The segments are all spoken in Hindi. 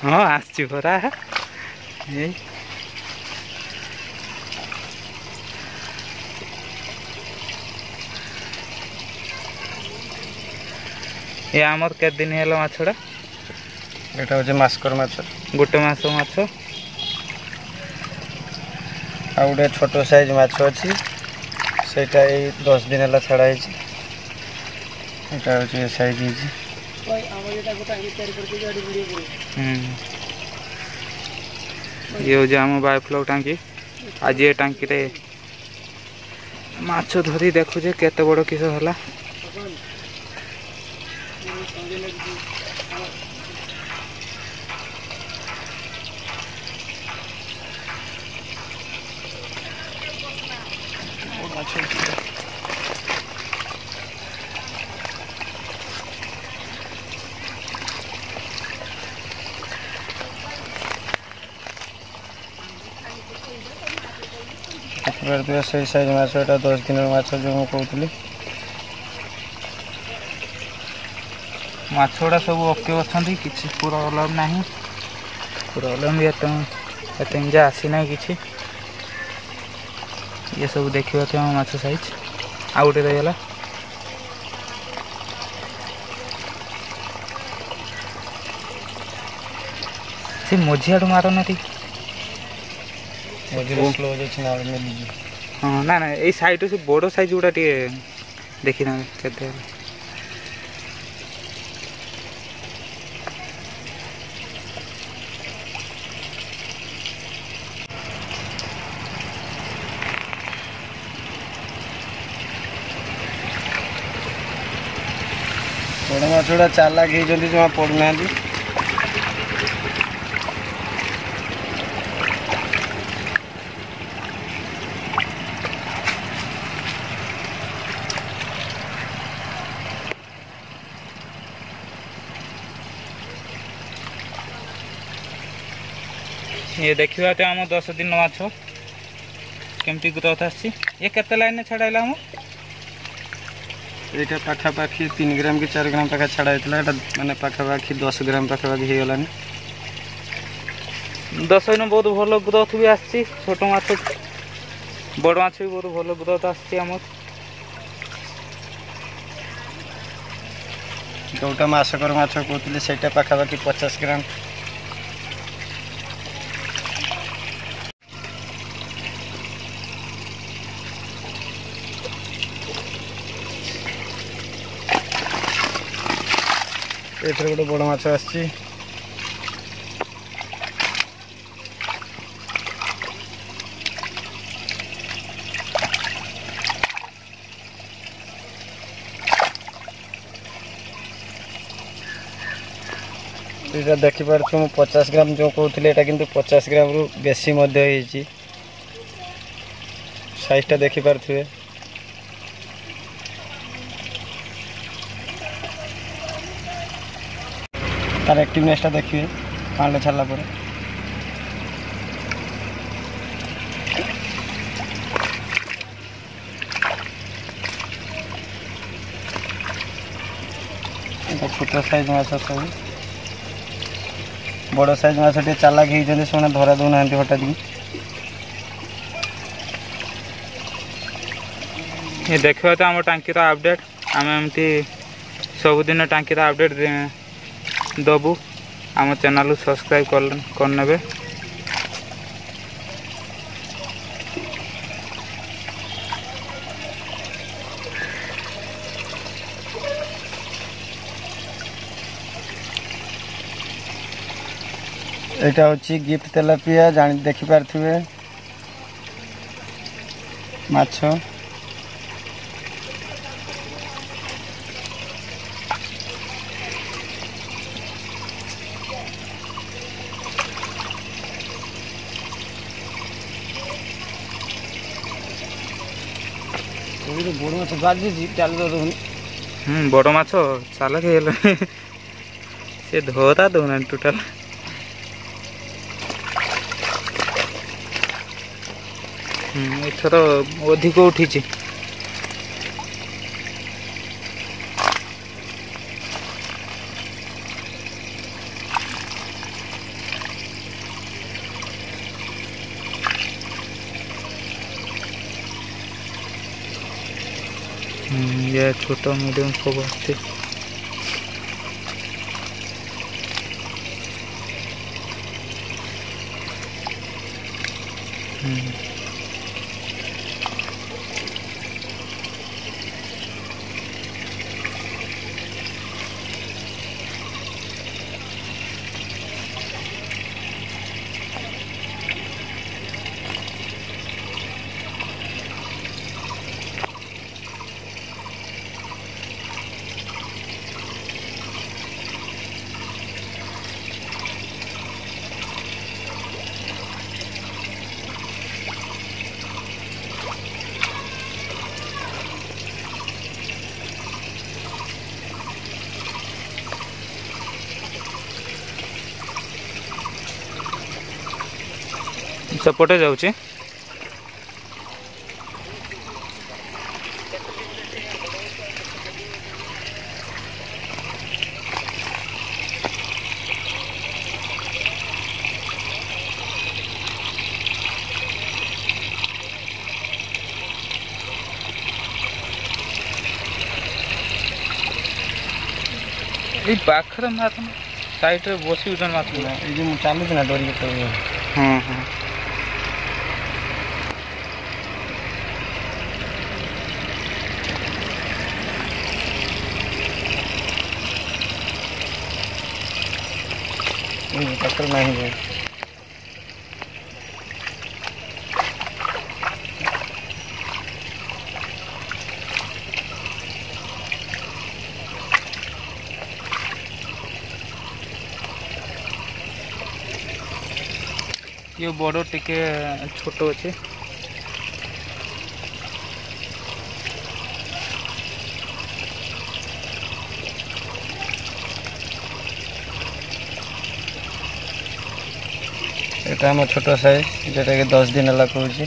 हाँ आसची परा ये आमर के दिन है माछड़ा एटा होचे मास्कर माछ गोटे मास माछ आ गोटे छोट साइज माछ अच्छी सेटा 10 दिन है छड़ा है साइज ये हो आम बायोफ्लॉक टांकी आज ये टांकी रे माछ धरी देखुचे केते बड़ किस होला से साइज माछ एटा 10 दिन माछ जो मु कहतली माछड़ा सब ओके अच्छी किसी प्रॉब्लम नहीं प्रॉब्लम भी एत आसी ना कि ये सब देखा थे माछ साइज आ गोटे रहीगला से मझियाड़ मारना हाँ ना ना ये साइड से बड़ साइज गुड़ा देखी ना केते बड़ माछड़ा चालाक होती जमा पड़ना ये देखा तो आम 10 दिन माछ केमती ग्रोथ आसी ये केते लाइन छड़ाइला हम ये पाखापाखि 3 ग्राम कि 4 ग्राम पाखा छड़ा होता है मैंने पाखापाखि 10 ग्राम पाखापाखि हो गलानी 10 दिन बहुत भल ग्रोथ भी आसी छोट माछ बड़ माछ भी बहुत भल ग्रोथ आसी आम जोटा मासकर माछ कहते से पाखापाखि 50 ग्राम एथर गोटे बड़ माछ आसी ये देखिपार 50 ग्राम जो कहते हैं किंतु 50 ग्राम रु बेसी साइजटा देखिपारे तार एक्टिवनेसटा देखिए पानी छाड़ा पर छोट साइज माछ सब बड़ साइज माछ टे चालाक होती से धरा दौना हठात ये देखा तो आम टांकी अपडेट आम एमती सबुदिन टांकी अपडेट दबू आम चैनल सब्सक्राइब करने एटा होची गिफ्ट तेलापिया जान देखि पारथिबे माछ बड़ माछ बाजी चाल बड़ माछ चाल से धोता दौना टोटाल एथर अधिक उठी ये छोट मीडियम सब अच्छे। सेपटे जाऊँ ये पाखर माथ साइड रे बसी माथ ये चलुच ना डोरी के। हाँ हाँ पकड़ नहीं है। ये बड़ टिके छोट अच्छे। এটা আমার ছোট সাইজ, যেটাকে 10 দিন ହେଲା কହୁଛି।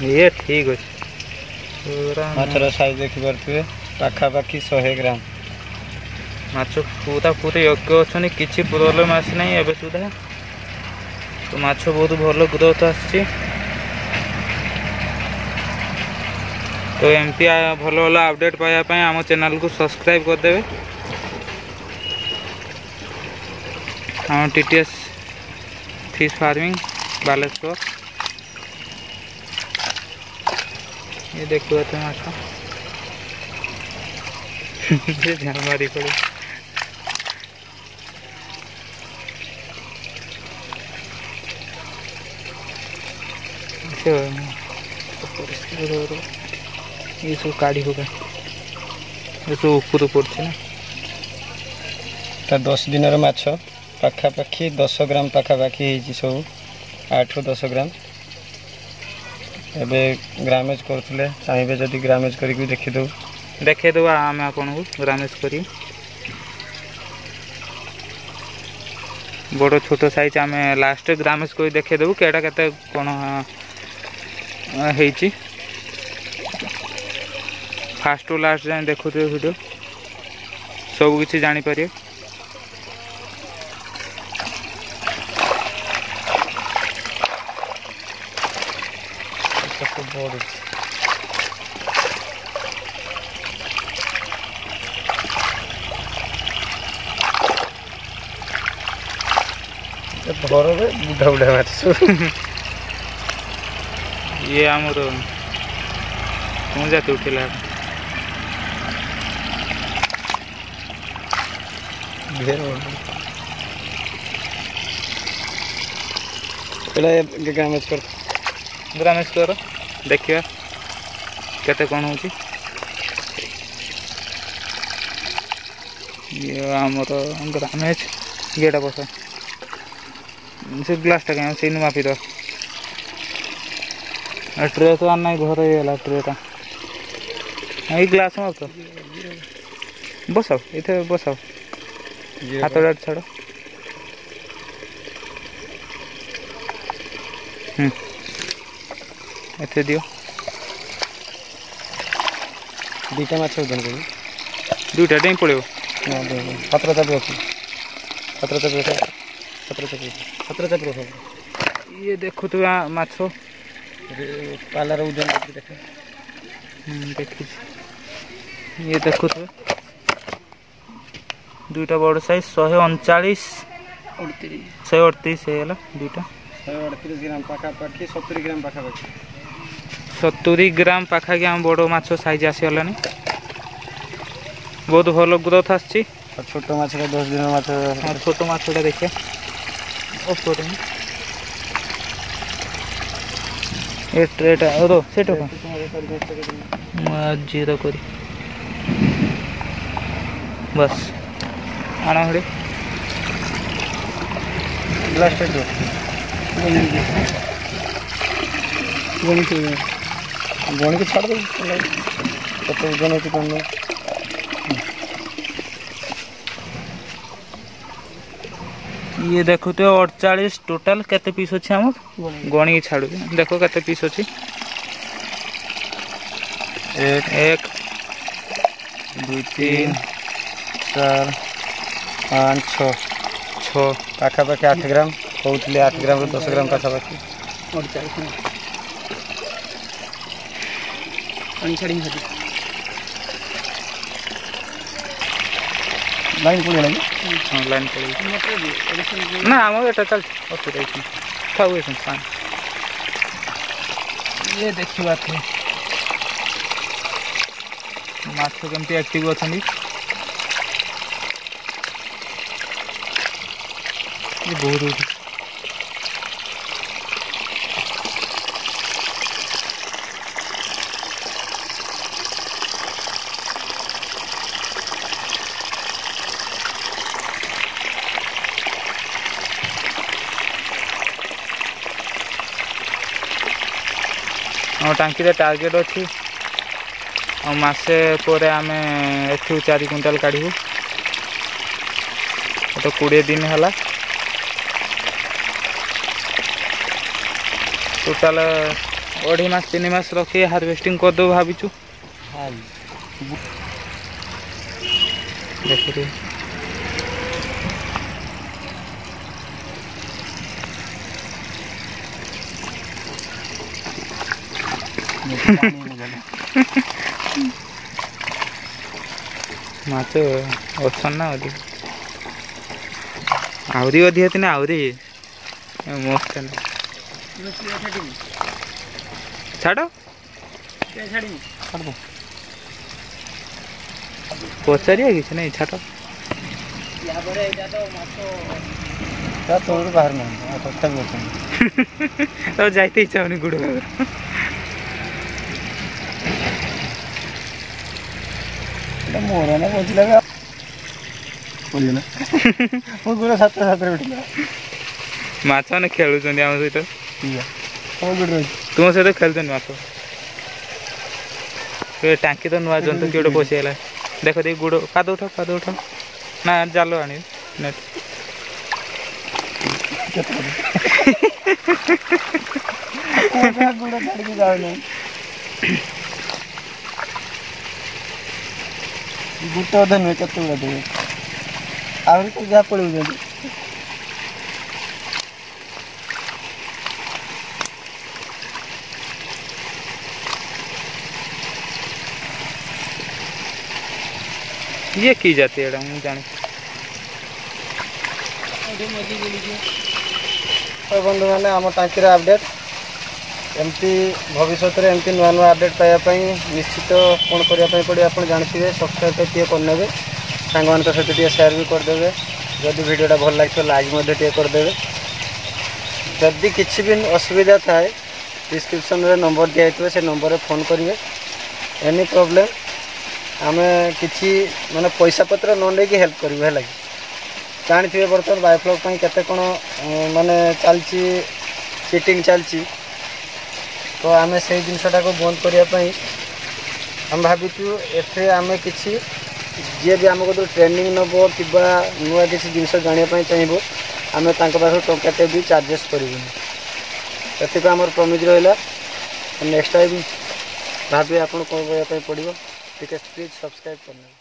ये ठीक अच्छे पूरा ମାଛର ସାଇଜ ଦେଖିପାରୁଥିବେ, ପାଖାପାଖି 100 ଗ୍ରାମ। ମାଛ ପୁରା ପୁରା ଯୋଗ୍ୟ ଅଛନ୍ତି, କିଛି ପ୍ରୋବ୍ଲେମ୍ ଆସିନାହିଁ ଏବେ ସୁଦ୍ଧା। ତ ମାଛ ବହୁତ ଭଲ ଗ୍ରୋଥ ଆସିଛି। ତ ଏମିତି ଭଲ ଭଲ ଅପଡେଟ୍ ପାଇବା ପାଇଁ ଆମ ଚ୍ୟାନେଲକୁ ସବସ୍କ୍ରାଇବ୍ କରିଦେବେ। ଆମ TTS ଫିଶ୍ फार्मिंग बालेश्वर। ये देखो तो माछ मारी पड़े। ये सब काढ़ी होगा, ये सब ऊपर पड़ছে ना। ता 10 ଦିନର ମାଛ ପାଖାପାଖି 10 ଗ୍ରାମ ପାଖାପାଖି ହେଇଛି, ସବୁ 8 ରୁ 10 ଗ୍ରାମ। ଏବେ ଗ୍ରାମେଜ କରୁଥିଲେ, ଚାହିଁବେ ଯଦି ଗ୍ରାମେଜ କରିକି ଦେଖେଇଦେବା ଆମେ ଆପଣଙ୍କୁ ଗ୍ରାମେଜ କରି। ବଡ଼ ଛୋଟ ସାଇଜ ଆମେ ଲାଷ୍ଟ ଗ୍ରାମେଜ କରି ଦେଖେଇଦେବୁ କେଟା କେତେ କ'ଣ ହେଇଛି। फास्ट टू लास्ट जाए देखुए वीडियो, सब किसी जानीपर। बुढ़ा बुढ़ा माछ ये आमर कौन जाते उठेला ग्रामेज कर देखिए केते कौन हो। ये आमर ग्रामेज गेटा बस से ग्लासटा कहीं से मापी दो। ट्रे तो आना घर ये ट्रेटा ये ग्लास माप तो बसाओ इथे बसाओ। ହାତଟା ଛାଡ଼। ଏତେ ଦିଅ। ଦୁଇଟା ମାଛ ଓଜନ କରିବି। ଦୁଇଟା ଡେଇଁ ପଡ଼ିବ। ହାତର ଚାପି ଅଛି। ହାତର ଚାପି ଅଛି। ହାତର ଚାପି ଅଛି। ହାତର ଚାପି ରଖ। ଇଏ ଦେଖୁଥିବା ମାଛ ପାଲାର ଓଜନ ଦେଖ। ଦେଖିଛି। ଇଏ ଦେଖୁଥିବେ ଦୁଇଟା ବଡ଼ ସାଇଜ୍ 139 138 ହେଇଗଲା ଦୁଇଟା। 138 ଗ୍ରାମ ପାଖାପାଖି 70 ଗ୍ରାମ ପାଖାପାଖି 70 ଗ୍ରାମ ପାଖାପାଖି ଆମ ବଡ଼ ମାଛ ସାଇଜ୍ ଆସିଗଲାଣି। ବହୁତ ଭଲ ଗ୍ରୋଥ୍ ଆସିଛି। ଆଉ ଛୋଟ ମାଛଟା 10 ଦିନ ମାଛ। ହଁ ଛୋଟ ମାଛଟା ଦେଖିବା ଉପରେ ଏ ଟ୍ରେଟା ସେଇଟା ମୁଁ ଜିରୋ କରି ବସ୍ ଆଣ ହେଡ଼ି ଗ୍ଲାସ୍ ଗଣିକି ଛାଡ଼ି ଦେବୁ କେତେ ଓଜନ ଅଛି କ'ଣ ये देखुते 48 टोटाल केते पीस अच्छे आम गणी छाड़ू देख केते पीस अच्छी 1 2 3 4 5 6 6 पाखापाखि 8 ग्राम कहते 8 ग्राम 10 ग्राम पाखापाखि लाइन पड़े लगे हाँ लाइन पड़े ना आम एटा चल खाऊ पानी ये देखा थे माछ केमती एक्टिव अच्छा बहुत टांकी टार्गेट अच्छी मसे पर आम एठू 4 क्विंटाल काढ़ू तो 20 दिन है टोटाल 2.5 मास 3 मास रखी हार्वेस्टिंग करदे भाविचु देखिए माछ अच्छा ना आहरी अधिक थी आहरी मस्त छाड़ पचारिया कि नहीं छाड़ बाहर ना तो जाते इच्छा होनी गुड़ मोर ना पहुँचला मो गुड़ 7 उठला माछ मैंने खेलुं आम सहित तुम सहित खेलुन माछ टांकी तो नुआ जंतु किए गोटे पशिगला देख देख गुड़ पाद उठा ना जाल आने नेट गुड़ छाड़ी जाऊना गुटे अधे नुहे के गुड़ा देवे आहरी तो जहाँ पड़े ये की जाती है मुझे जानी तो बंधु मैंने आम टांकी अपडेट एमती भविष्य में एमती नुआ नुआ अपडेट पाइबापी निश्चित कौन करने पड़े आप जानते सब्सक्राइब टे करने सांग सहित टे सेयार भी करदे जदि भिडटा भल लगे लाइक टे करदे जदि किसी भी असुविधा थाए डिस्क्रिप्शन रे नंबर दिखाई से नंबर फोन करेंगे एनी प्रॉब्लम आम कि माने पैसा पत्र न लेकिन हेल्प करेंगे है जानते बर्तमान बायोफ्लॉग केते कौन माने चलची चिटिंग चलची तो आम से जिनटा को बंद करने हम भाविचु एथे आम कि जी भी आम को ट्रेनिंग नब कि नुआ किसी जिन जानापी चाहिए आम पाख टंकाटे भी चार्जेस करूँ ये आम प्रमिज रहा नेक्स्ट टाइम भाभी आप कौन करने पड़ो टी प्लीज सब्सक्राइब करना।